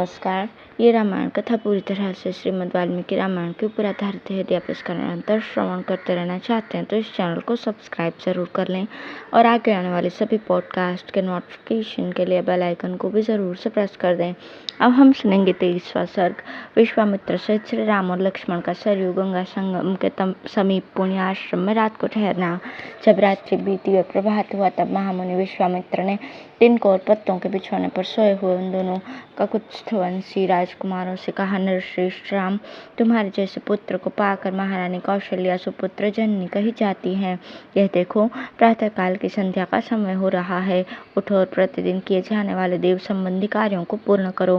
नमस्कार। ये रामायण कथा पूरी तरह से श्रीमद् वाल्मीकि रामायण के ऊपर आधारित है। यदि आप इसका निरंतर श्रवण करते रहना चाहते हैं तो इस चैनल को सब्सक्राइब ज़रूर कर लें और आगे आने वाले सभी पॉडकास्ट के नोटिफिकेशन के लिए बेल आइकन को भी ज़रूर से प्रेस कर दें। अब हम सुनेंगे 23वां सर्ग। विश्वामित्र सहित श्री राम और लक्ष्मण का सरयू गंगा संगम के समीप पुण्य आश्रम में रात को ठहरना। जब रात्रि बीती और प्रभात हुआ तब महामुनि विश्वामित्र ने तिनकों और पत्तों के बिछौने पर सोए हुए उन दोनों ककुत्स्थवंशी राजकुमारों से कहा, नरश्रेष्ठ राम, तुम्हारे जैसे पुत्र को पाकर महारानी कौशल्या सुपुत्र जननी कही जाती है। यह देखो, प्रातःकाल की संध्या का समय हो रहा है। उठो और प्रतिदिन किए जाने वाले देव संबंधी कार्यों को पूर्ण करो।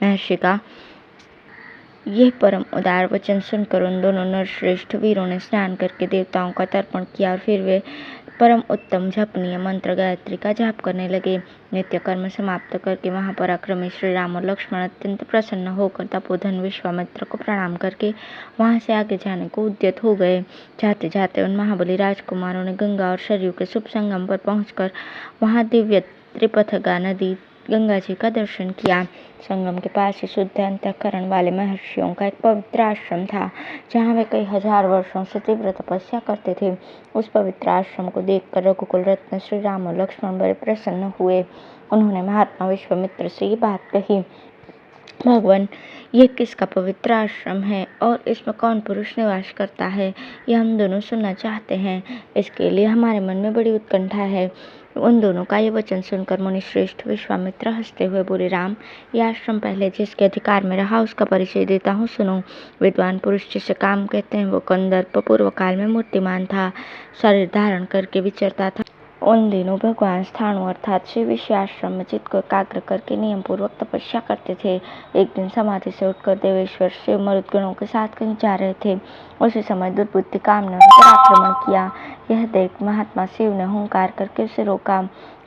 महर्षि का यह परम उदार वचन सुनकर उन दोनों नरश्रेष्ठ वीरों ने स्नान करके देवताओं का तर्पण किया और फिर वे परम उत्तम जपनीय मंत्र गायत्री का जाप करने लगे। नित्य कर्म समाप्त करके महापराक्रमी श्री राम और लक्ष्मण अत्यंत प्रसन्न होकर तपोधन विश्वामित्र को प्रणाम करके वहां से आगे जाने को उद्यत हो गए। जाते जाते उन महाबली राजकुमारों ने गंगा और सरयू के शुभ संगम पर पहुंचकर वहां दिव्य त्रिपथगा नदी गंगा जी का दर्शन किया। संगम के पास ही शुद्ध अंतःकरण वाले महर्षियों का एक पवित्र आश्रम था, जहाँ वे कई हजार वर्षों से तीव्र तपस्या करते थे। उस पवित्र आश्रम को देखकर रघुकुल रत्न श्री राम और लक्ष्मण बड़े प्रसन्न हुए। उन्होंने महात्मा विश्वामित्र से ये बात कही, भगवान, ये किसका पवित्र आश्रम है और इसमें कौन पुरुष निवास करता है, यह हम दोनों सुनना चाहते हैं। इसके लिए हमारे मन में बड़ी उत्कंठा है। उन दोनों का ये वचन सुनकर मुनि श्रेष्ठ विश्वामित्र हंसते हुए बोले, राम, यह आश्रम पहले जिसके अधिकार में रहा उसका परिचय देता हूँ, सुनो। विद्वान पुरुष जिसे काम कहते हैं वो कंदर्प पूर्व काल में मूर्तिमान था, शरीर धारण करके विचरता था। उन दिनों भगवान स्थाणु अर्थात शिव इसी आश्रम में चित्त को एकाग्र करके नियम पूर्वक तपस्या करते थे। एक दिन समाधि से उठकर देवेश्वर शिव मरुदगणों के साथ कहीं जा रहे थे। उसी समय दुर्बुद्धि काम ने उन पर आक्रमण किया। यह देख महात्मा शिव ने हुंकार करके उसे रोका।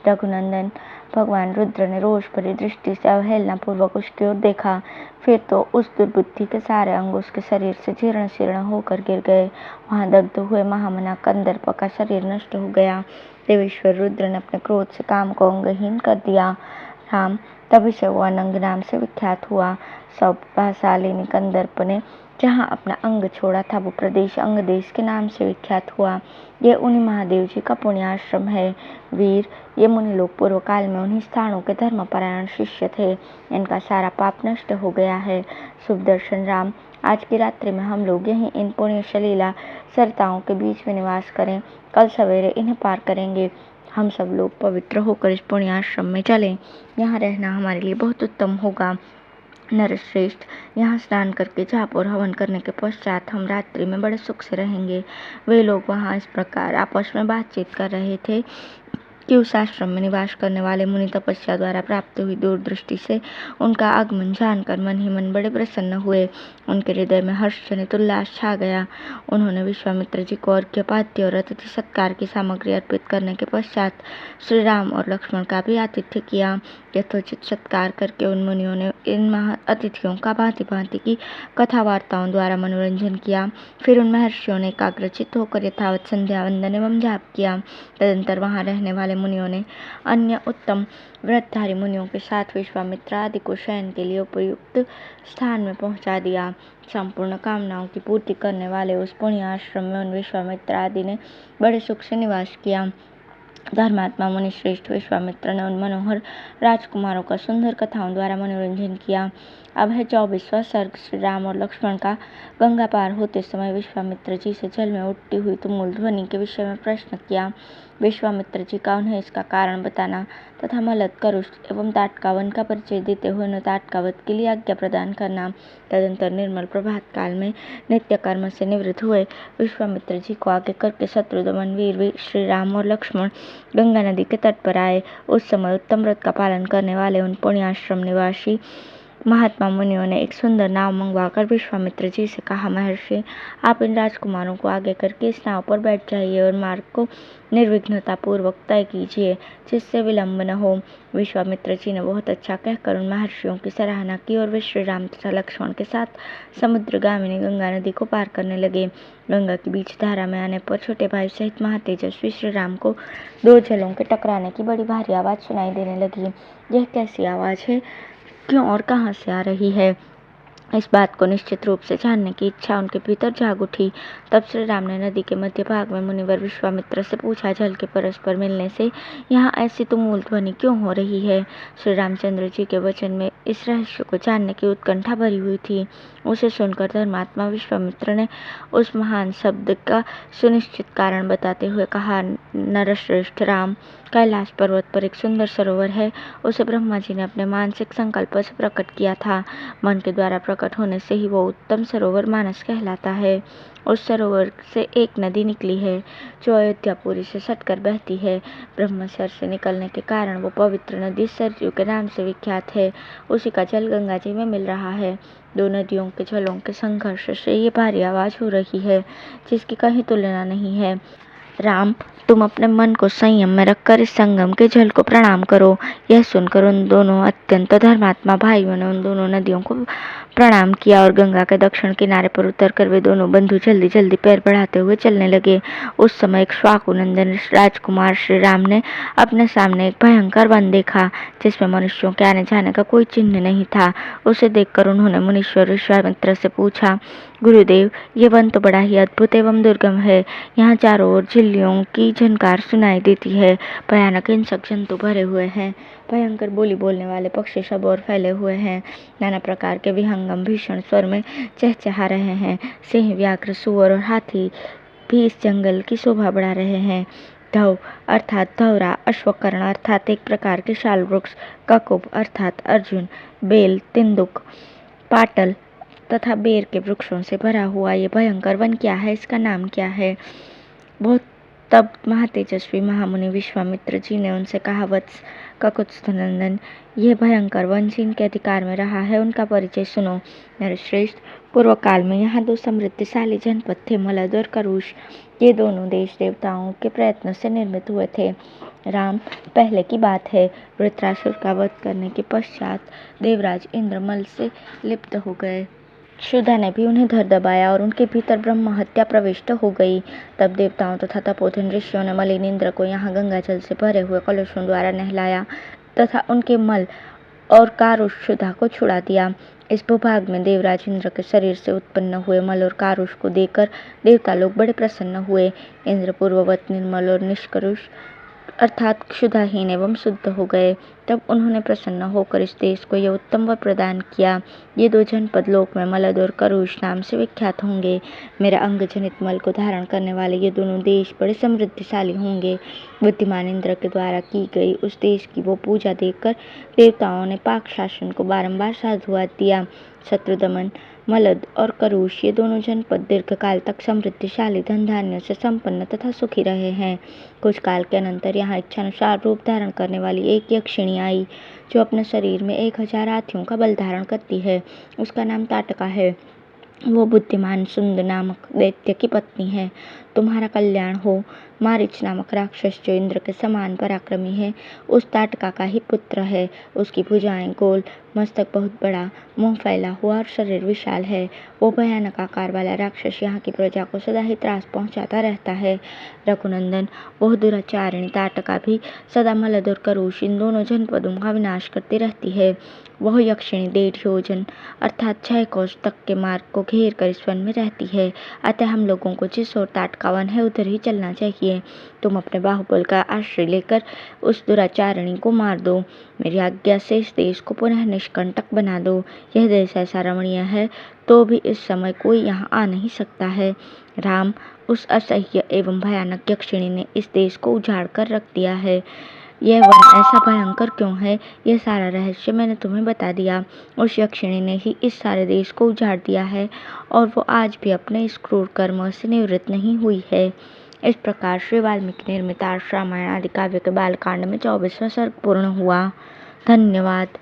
रघुनंदन भगवान रुद्र ने रोष भरी दृष्टि से अवहेलना पूर्वक उसकी ओर देखा। फिर तो उस दुर्बुद्धि के सारे अंग उसके शरीर से जीर्ण शीर्ण होकर गिर गए। वहां दग्ध हुए महामना कंदर्प का शरीर नष्ट हो गया। देवेश्वर रुद्र ने अपने क्रोध से काम को अंगहीन कर दिया। राम, तभी से वो अनंग नाम से विख्यात हुआ। सौभाशालिनी कंदर्प ने जहाँ अपना अंग छोड़ा था वो प्रदेश अंग देश के नाम से विख्यात हुआ। ये उन्हीं महादेव जी का पुण्य आश्रम है। वीर, ये मुनि लोग पूर्व काल में उन्हीं स्थानों के धर्मपरायण शिष्य थे। इनका सारा पाप नष्ट हो गया है। शुभ दर्शन राम, आज की रात्रि में हम लोग यहीं इन पुण्य शलीला सरताओं के बीच में निवास करें। कल सवेरे इन्हें पार करेंगे। हम सब लोग पवित्र होकर इस पुण्य आश्रम में चलें। यहाँ रहना हमारे लिए बहुत उत्तम होगा। नरश्रेष्ठ, यहाँ स्नान करके जाप और हवन करने के पश्चात हम रात्रि में बड़े सुख से रहेंगे। वे लोग वहाँ इस प्रकार आपस में बातचीत कर रहे थे कि उस आश्रम में निवास करने वाले मुनि तपस्या द्वारा प्राप्त हुई दूरदृष्टि से उनका आगमन जानकर मन ही मन बड़े प्रसन्न हुए। उनके हृदय में हर्ष जनित उल्लास छा गया। उन्होंने विश्वामित्र जी को अर्घ्यपाद्य और अतिथि सत्कार की सामग्री अर्पित करने के पश्चात श्री राम और लक्ष्मण का भी आतिथ्य किया। यथोचित सत्कार करके उन मुनियों ने इन अतिथियों का भांति भांति की कथा वार्ताओं द्वारा मनोरंजन किया। फिर उन महर्षियों ने एकाग्रचित्त होकर यथावत संध्या वंदन एवं जाप किया। तदंतर वहां रहने वाले मुनियों ने अन्य उत्तम व्रतधारी मुनियों के साथ विश्वामित्र आदि को शयन के लिए उपयुक्त स्थान में पहुंचा दिया। संपूर्ण कामनाओं की पूर्ति करने वाले उस पुण्य आश्रम में उन विश्वामित्र आदि ने बड़े सुख से निवास किया। धर्मात्मा मुनि श्रेष्ठ विश्वामित्र ने उन मनोहर राजकुमारों का सुंदर कथाओं द्वारा मनोरंजन किया। अब है 24वां सर्ग। श्री राम और लक्ष्मण का गंगा पार होते समय विश्वामित्र जी से जल में उठती हुई तुमुल ध्वनि के विषय में प्रश्न किया। विश्वामित्र जी का उन्हें इसका कारण बताना तथा मलद करुष एवं ताटकावन का परिचय देते हुए उन्हें ताटकावत के लिए आज्ञा प्रदान करना। तदंतर निर्मल प्रभात काल में नित्य कर्म से निवृत्त हुए विश्वामित्र जी को आगे करके शत्रुदमन वीर श्री राम और लक्ष्मण गंगा नदी के तट पर आए। उस समय उत्तम व्रत का पालन करने वाले उन पुण्याश्रम निवासी महात्मा मुनियों ने एक सुंदर नाव मंगवाकर विश्वामित्र जी से कहा, महर्षि, आप इन राजकुमारों को आगे करके इस नाव पर बैठ जाइए और मार्ग को निर्विघ्नता पूर्वक तय कीजिए, जिससे विलंब न हो। विश्वामित्र जी ने बहुत अच्छा कहकर उन महर्षियों की सराहना की और वे श्री राम तथा लक्ष्मण के साथ समुद्रगामिनी गंगा नदी को पार करने लगे। गंगा की बीच धारा में आने पर छोटे भाई सहित महातेजस्वी श्री राम को दो जलों के टकराने की बड़ी भारी आवाज सुनाई देने लगी। यह कैसी आवाज है? क्यों और कहाँ से आ रही है। इस बात को निश्चित रूप से जानने की इच्छा उनके भीतर जाग उठी। तब श्री राम ने नदी के मध्य भाग में मुनिवर विश्वामित्र से पूछा, जल के परस्पर मिलने से यहाँ ऐसी तुमुल ध्वनि क्यों हो रही है। श्री रामचंद्र जी के वचन में इस रहस्य को जानने की उत्कंठा भरी हुई थी। उसे सुनकर धर्मात्मा विश्वामित्र ने उस महान शब्द का सुनिश्चित कारण बताते हुए कहा, नरश्रेष्ठ राम, कैलाश पर्वत पर एक सुंदर सरोवर है। उसे ब्रह्मा जी ने अपने मानसिक संकल्प से प्रकट किया था। मन के द्वारा प्रकट होने से ही वो उत्तम सरोवर मानस कहलाता है। उस सरोवर से एक नदी निकली है जो अयोध्यापुरी से सटकर बहती है। ब्रह्मसर से निकलने के कारण वो पवित्र नदी सरयू के नाम से विख्यात है। उसी का जल गंगा जी में मिल रहा है। दो नदियों के जलों के संघर्ष से ये भारी आवाज हो रही है जिसकी कहीं तुलना नहीं है। राम, तुम अपने मन को संयम में रखकर इस संगम के जल को प्रणाम करो। यह सुनकर उन दोनों अत्यंत धर्मात्मा भाइयों ने उन दोनों नदियों को प्रणाम किया और गंगा के दक्षिण किनारे पर उतरकर वे दोनों बंधु जल्दी जल्दी पैर बढ़ाते हुए चलने लगे। उस समय एक श्वाकुनंदन राजकुमार श्री राम ने अपने सामने एक भयंकर वन देखा जिसमें मनुष्यों के आने जाने का कोई चिन्ह नहीं था। उसे देखकर उन्होंने मुनीश्वर विश्वामित्र से पूछा, गुरुदेव, ये वन तो बड़ा ही अद्भुत एवं दुर्गम है। यहाँ चारों ओर झिल्लियों की झनकार सुनाई देती है। भयानक हिंसक जंतु भरे हुए हैं। भयंकर बोली बोलने वाले पक्षी सब और फैले हुए हैं। नाना प्रकार के विहंगम भीषण स्वर में चहचहा रहे हैं। सिंह, व्याघ्र, सुअर और हाथी भी इस जंगल की शोभा बढ़ा रहे हैं। धव अर्थात धौरा, अश्वकर्ण अर्थात एक प्रकार के शाल वृक्ष, ककुब अर्थात अर्जुन, बेल, तिंदुक, पाटल तथा बेर के वृक्षों से भरा हुआ ये भयंकर वन क्या है, इसका नाम क्या है। बहुत तब महातेजस्वी महामुनि विश्वामित्र जी ने उनसे कहा, वत्स ककुत्स्थनंदन, यह भयंकर वन जिनके अधिकार में रहा है उनका परिचय सुनो। नरश्रेष्ठ, पूर्व काल में यहाँ दो समृद्धिशाली जनपद थे, मलद और करुष। ये दोनों देश देवताओं के प्रयत्न से निर्मित हुए थे। राम, पहले की बात है, वृत्रासुर का वध करने के पश्चात देवराज इंद्र मल से लिप्त हो गए। क्षुधा ने भी उन्हें धर दबाया और उनके भीतर ब्रह्म हत्या प्रविष्ट हो गई। तब देवताओं तथा तपोधन ऋषियों ने मलिन इंद्र को यहाँ गंगा जल से भरे हुए कलशों द्वारा नहलाया तथा उनके मल और कारुष क्षुधा को छुड़ा दिया। इस भूभाग में देवराज इंद्र के शरीर से उत्पन्न हुए मल और कारुष को देखकर देवता लोग बड़े प्रसन्न हुए। इंद्र पूर्ववत निर्मल और निष्करुष अर्थात क्षुधाहीन एवं शुद्ध हो गए। तब उन्होंने प्रसन्न होकर इस देश को यह उत्तम वर प्रदान किया, ये दो जनपद लोक में मलद और करुष नाम से विख्यात होंगे। मेरा अंग जनित मल को धारण करने वाले ये दोनों देश बड़े समृद्धिशाली होंगे। बुद्धिमान इंद्र के द्वारा की गई उस देश की वो पूजा देखकर देवताओं ने पाक शासन को बारंबार साधुवाद दिया। शत्रुदमन, मलद और करुष ये दोनों जनपद दीर्घकाल तक समृद्धिशाली धन धान्यों से संपन्न तथा सुखी रहे हैं। कुछ काल के अनंतर यहाँ इच्छानुसार रूप धारण करने वाली एक यक्षिणी आई जो अपने शरीर में 1000 हाथियों का बल धारण करती है। उसका नाम ताटका है। वो बुद्धिमान सुंद नामक दैत्य की पत्नी है। तुम्हारा कल्याण हो। मारीच नामक राक्षस जो इंद्र के समान पराक्रमी है उस ताटका का ही पुत्र है। उसकी भुजाएं गोल, मस्तक बहुत बड़ा, मुंह फैला हुआ और शरीर विशाल है। वो भयानक आकार वाला राक्षस यहाँ की प्रजा को सदा ही त्रास पहुंचाता रहता है। रघुनंदन, वह दुराचारिणी ताटका भी सदा मलद और करुष इन दोनों जनपदों का विनाश करती रहती है। वह यक्षिणी 1.5 योजन अर्थात 6 कोस तक के मार्ग को घेर कर इस वन में रहती है। अतः हम लोगों को जिस ओर ताटका वन है उधर ही चलना चाहिए। तुम अपने बाहुबल का आश्रय लेकर उस दुराचारिणी को मार दो। मेरी आज्ञा से इस देश को पुनः निष्कंटक बना दो। यह देश ऐसा रमणीय है तो भी इस समय कोई यहाँ आ नहीं सकता है। राम, उस असह्य एवं भयानक यक्षिणी ने इस देश को उजाड़ कर रख दिया है। यह वन ऐसा भयंकर क्यों है, यह सारा रहस्य मैंने तुम्हें बता दिया। उस यक्षिणी ने ही इस सारे देश को उजाड़ दिया है और वो आज भी अपने इस क्रूर कर्म से निवृत्त नहीं हुई है। इस प्रकार श्री वाल्मीकि निर्मित आर्ष रामायण आदि काव्य के बालकांड में 24वां सर्ग पूर्ण हुआ। धन्यवाद।